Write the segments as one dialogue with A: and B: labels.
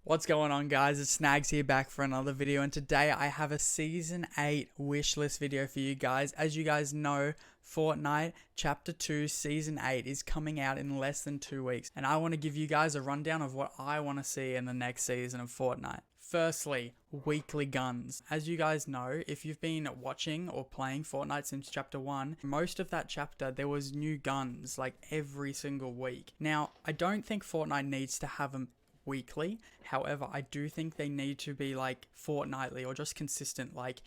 A: What's going on, guys? It's Snagz here, back for another video, and today I have a Season 8 wishlist video for you guys. As you guys know, Fortnite Chapter 2 Season 8 is coming out in less than 2 weeks, and I want to give you guys a rundown of what I want to see in the next season of Fortnite. Firstly, weekly guns. As you guys know, if you've been watching or playing Fortnite since Chapter 1, most of that chapter there was new guns like every single week. Now, I don't think Fortnite needs to have them weekly. However, I do think they need to be like fortnightly or just consistent. Like,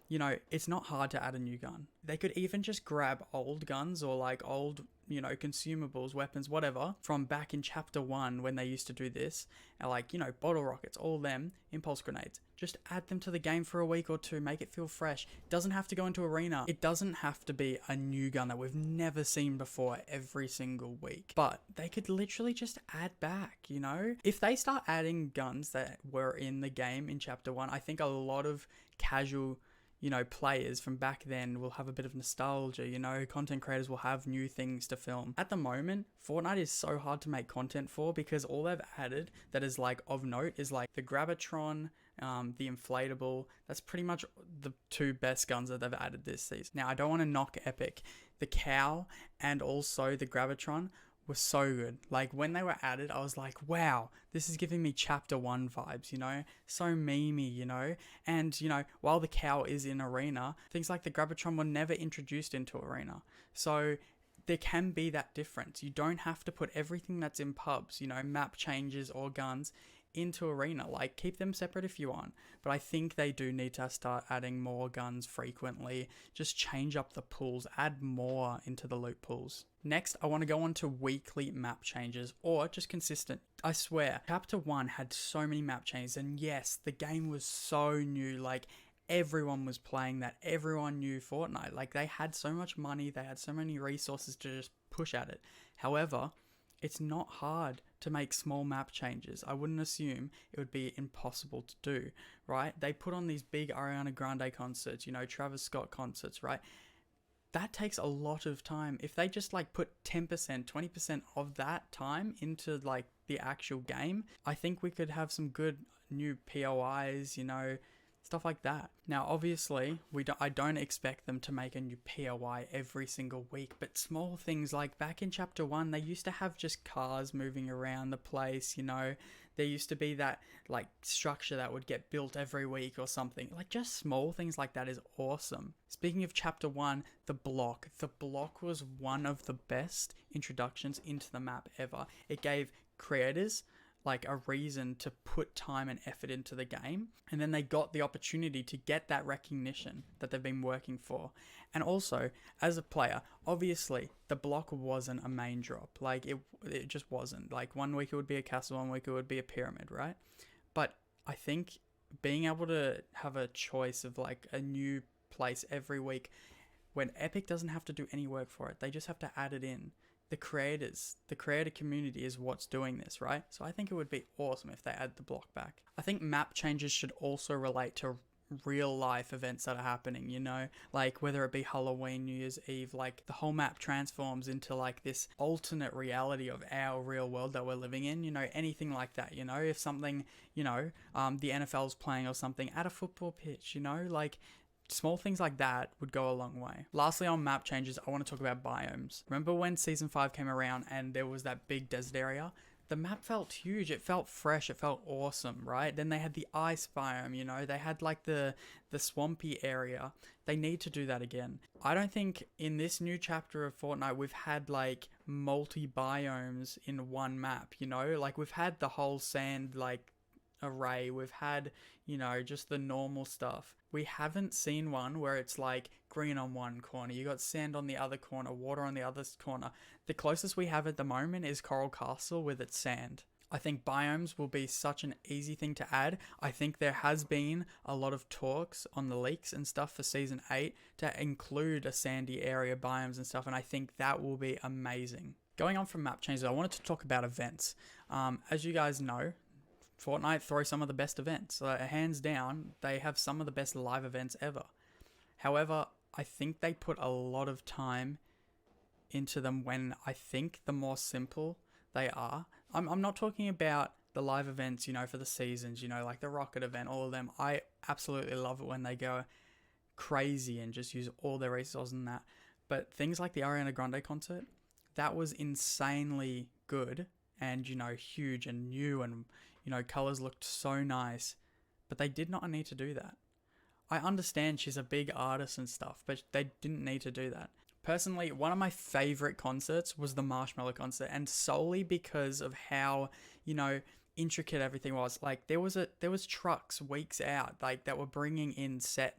A: you know, it's not hard to add a new gun. They could even just grab old guns or like old, consumables, weapons, whatever, from back in Chapter 1 when they used to do this. And like, bottle rockets, all them, impulse grenades. Just add them to the game for a week or two, make it feel fresh. It doesn't have to go into arena. It doesn't have to be a new gun that we've never seen before every single week. But they could literally just add back, If they start adding guns that were in the game in Chapter 1, I think a lot of casual players from back then will have a bit of nostalgia, content creators will have new things to film. At the moment, Fortnite is so hard to make content for because all they've added that is like of note is like the Gravitron, the inflatable. That's pretty much the two best guns that they've added this season. Now, I don't want to knock Epic. The cow and also the Gravitron were so good. Like when they were added, I was like, wow, this is giving me Chapter 1 vibes, so memey, and while the cow is in arena, things like the Gravitron were never introduced into arena, so there can be that difference. You don't have to put everything that's in pubs, map changes or guns into arena. Like, keep them separate if you want, but I think they do need to start adding more guns frequently. Just change up the pools, add more into the loot pools. Next, I want to go on to weekly map changes or just consistent. I swear, Chapter 1 had so many map changes, and yes, the game was so new. Like, everyone was playing that. Everyone knew Fortnite. Like, they had so much money, they had so many resources to just push at it. However, it's not hard to make small map changes. I wouldn't assume it would be impossible to do, right? They put on these big Ariana Grande concerts, Travis Scott concerts, right? That takes a lot of time. If they just like put 10%, 20% of that time into like the actual game, I think we could have some good new POIs, stuff like that. Now, obviously, I don't expect them to make a new POI every single week, but small things like back in Chapter 1, they used to have just cars moving around the place, There used to be that like structure that would get built every week or something. Like, just small things like that is awesome. Speaking of Chapter 1, the block. The block was one of the best introductions into the map ever. It gave creators like a reason to put time and effort into the game, and then they got the opportunity to get that recognition that they've been working for. And also, as a player, obviously the block wasn't a main drop. Like, it just wasn't. Like, 1 week it would be a castle, 1 week it would be a pyramid, right? But I think being able to have a choice of like a new place every week, when Epic doesn't have to do any work for it, they just have to add it in. The creator community is what's doing this, right? So I think it would be awesome if they add the block back. I think map changes should also relate to real life events that are happening, like whether it be Halloween, New Year's Eve, like the whole map transforms into like this alternate reality of our real world that we're living in, anything like that, if something, the NFL's playing or something at a football pitch, like small things like that would go a long way. Lastly, on map changes, I want to talk about biomes. Remember when Season 5 came around and there was that big desert area? The map felt huge, it felt fresh, it felt awesome, right? Then they had the ice biome, they had like the swampy area. They need to do that again. I don't think in this new chapter of Fortnite we've had like multi-biomes in one map, like we've had the whole sand like array, we've had just the normal stuff. We haven't seen one where it's like green on one corner, you got sand on the other corner, water on the other corner. The closest we have at the moment is Coral Castle with its sand. I think biomes will be such an easy thing to add. I think there has been a lot of talks on the leaks and stuff for Season 8 to include a sandy area biomes and stuff, and I think that will be amazing. Going on from map changes, I wanted to talk about events. As you guys know, Fortnite throws some of the best events. Hands down, they have some of the best live events ever. However, I think they put a lot of time into them when I think the more simple they are. I'm not talking about the live events, you know, for the seasons, you know, like the Rocket event, all of them. I absolutely love it when they go crazy and just use all their resources in that. But things like the Ariana Grande concert, that was insanely good and, you know, huge and new, and, you know, colors looked so nice, but they did not need to do that. I understand she's a big artist and stuff, but they didn't need to do that. Personally, one of my favorite concerts was the Marshmallow Concert, and solely because of how, you know, intricate everything was. Like there was trucks weeks out, like, that were bringing in set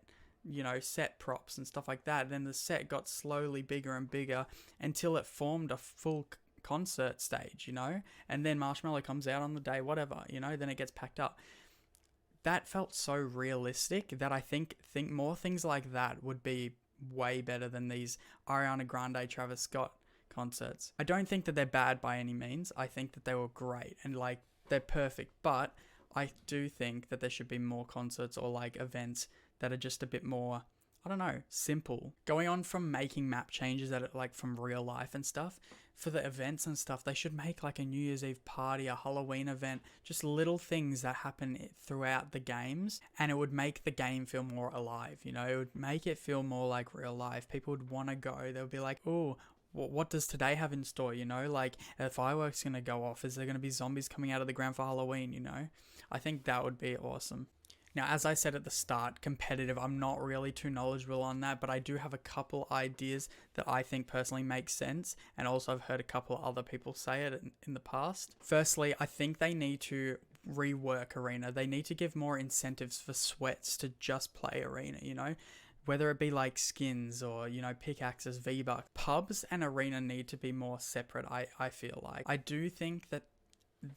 A: props and stuff like that. And then the set got slowly bigger and bigger until it formed a full concert stage, you know, and then Marshmallow comes out on the day, whatever, you know, then it gets packed up. That felt so realistic that I think more things like that would be way better than these Ariana Grande, Travis Scott concerts. I don't think that they're bad by any means. I think that they were great and, like, they're perfect, but I do think that there should be more concerts or, like, events that are just a bit more, I don't know, simple. Going on from making map changes that are, like, from real life and stuff, for the events and stuff, they should make, like, a New Year's Eve party, a Halloween event, just little things that happen throughout the games, and it would make the game feel more alive, you know? It would make it feel more like real life. People would want to go. They would be like, oh, what does today have in store, you know? Like, are fireworks going to go off? Is there going to be zombies coming out of the ground for Halloween, you know? I think that would be awesome. Now, as I said at the start, competitive, I'm not really too knowledgeable on that, but I do have a couple ideas that I think personally make sense, and also I've heard a couple other people say it in the past. Firstly, I think they need to rework Arena. They need to give more incentives for sweats to just play Arena, you know? Whether it be like skins or, you know, pickaxes, V-Bucks. Pubs and Arena need to be more separate, I feel like. I do think that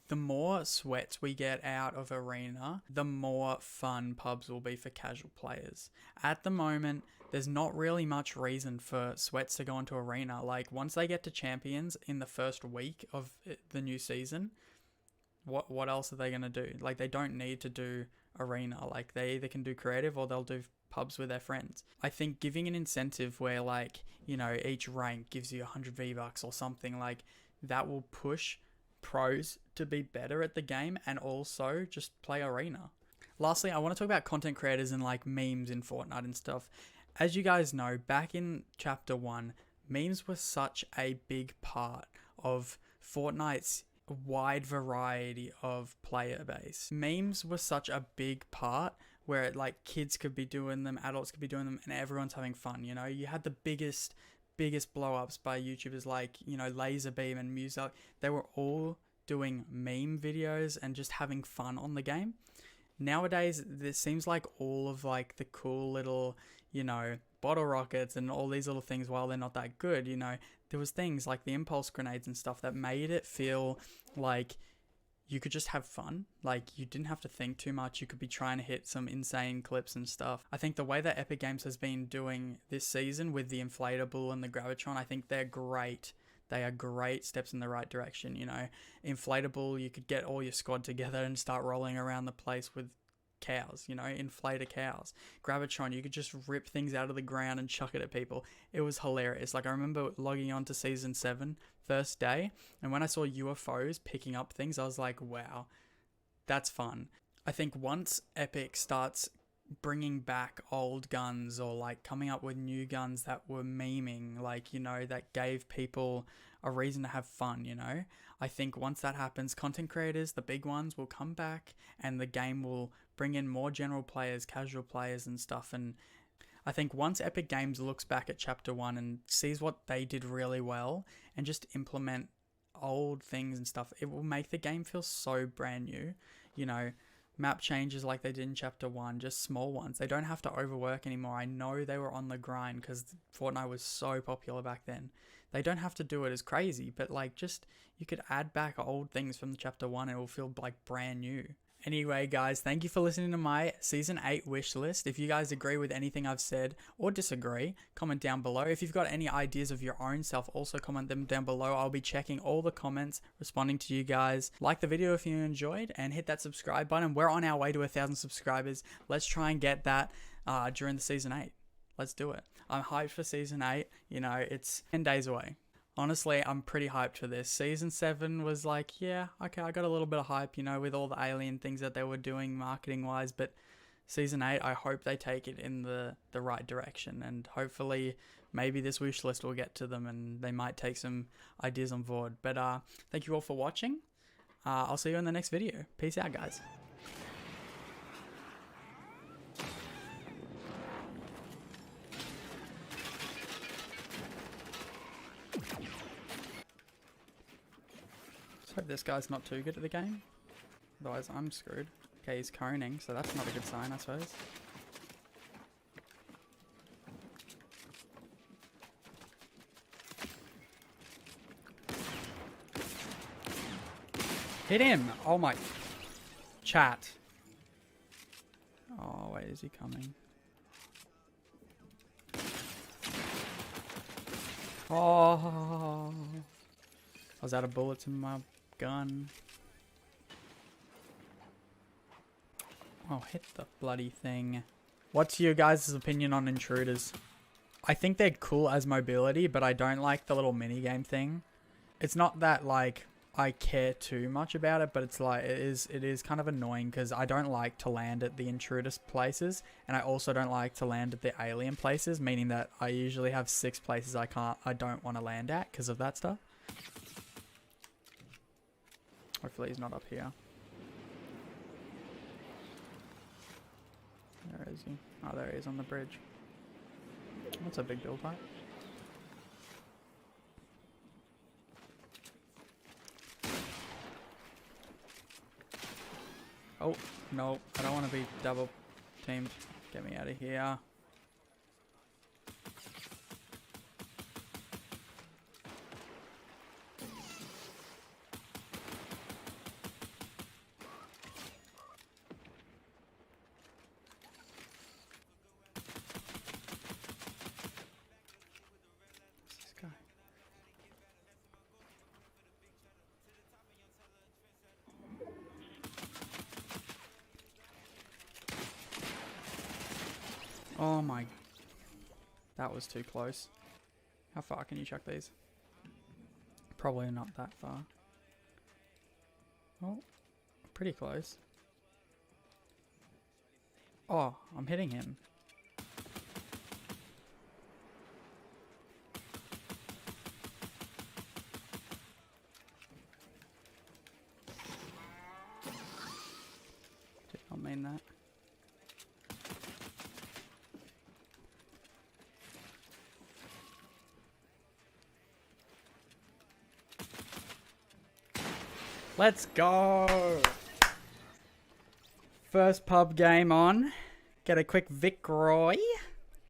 A: the more sweats we get out of Arena, the more fun pubs will be for casual players. At the moment, there's not really much reason for sweats to go into Arena. Like, once they get to Champions in the first week of the new season, what else are they going to do? Like, they don't need to do Arena. Like, they either can do creative or they'll do pubs with their friends. I think giving an incentive where, like, you know, each rank gives you 100 V-Bucks or something, like, that will push pros to be better at the game and also just play Arena. Lastly, I want to talk about content creators and, like, memes in Fortnite and stuff. As you guys know, back in Chapter 1, memes were such a big part of Fortnite's wide variety of player base. Memes were such a big part where, like, kids could be doing them, adults could be doing them, and everyone's having fun, you know? You had the biggest blow-ups by YouTubers like, you know, Laserbeam and Musak. They were all doing meme videos and just having fun on the game. Nowadays, it seems like all of, like, the cool little, you know, bottle rockets and all these little things, while they're not that good, you know, there was things like the impulse grenades and stuff that made it feel like you could just have fun. Like, you didn't have to think too much. You could be trying to hit some insane clips and stuff. I think the way that Epic Games has been doing this season with the inflatable and the Gravitron, I think they're great. They are great steps in the right direction, you know. Inflatable, you could get all your squad together and start rolling around the place with cows, you know, inflator cows. Gravitron, you could just rip things out of the ground and chuck it at people. It was hilarious. Like, I remember logging on to Season 7 first day, and when I saw UFOs picking up things, I was like, wow, that's fun. I think once Epic starts bringing back old guns or, like, coming up with new guns that were memeing, like, you know, that gave people a reason to have fun, you know, I think once that happens, content creators, the big ones, will come back and the game will bring in more general players, casual players and stuff. And I think once Epic Games looks back at Chapter 1 and sees what they did really well and just implement old things and stuff, it will make the game feel so brand new. You know, map changes like they did in Chapter 1, just small ones. They don't have to overwork anymore. I know they were on the grind because Fortnite was so popular back then. They don't have to do it as crazy, but, like, just, you could add back old things from the Chapter 1 and it will feel like brand new. Anyway, guys, thank you for listening to my Season 8 wish list. If you guys agree with anything I've said or disagree, comment down below. If you've got any ideas of your own self, also comment them down below. I'll be checking all the comments, responding to you guys. Like the video if you enjoyed, and hit that subscribe button. We're on our way to 1,000 subscribers. Let's try and get that during the Season 8. Let's do it. I'm hyped for Season 8. You know, it's 10 days away. honestly, I'm pretty hyped for this. Season 7 was like, yeah, okay, I got a little bit of hype, you know, with all the alien things that they were doing marketing-wise, but Season 8, I hope they take it in the right direction, and hopefully maybe this wish list will get to them and they might take some ideas on board. But thank you all for watching. I'll see you in the next video. Peace out, guys. Let's hope this guy's not too good at the game. Otherwise, I'm screwed. Okay, he's coning, so that's not a good sign, I suppose. Hit him! Oh my... Chat. Oh, wait, is he coming? Oh... I was out of bullets in my gun. Oh, hit the bloody thing. What's your guys' opinion on intruders? I think they're cool as mobility, but I don't like the little minigame thing. It's not that, like, I care too much about it, but it's like, it is kind of annoying because I don't like to land at the intruders places, and I also don't like to land at the alien places, meaning that I usually have 6 places I don't want to land at because of that stuff. Hopefully he's not up here. Where is he? Oh, there he is on the bridge. That's a big build height. Oh, no. I don't want to be double teamed. Get me out of here. Oh my... That was too close. How far can you chuck these? Probably not that far. Oh, pretty close. Oh, I'm hitting him. Did not mean that. Let's go! First pub game on. Get a quick victory.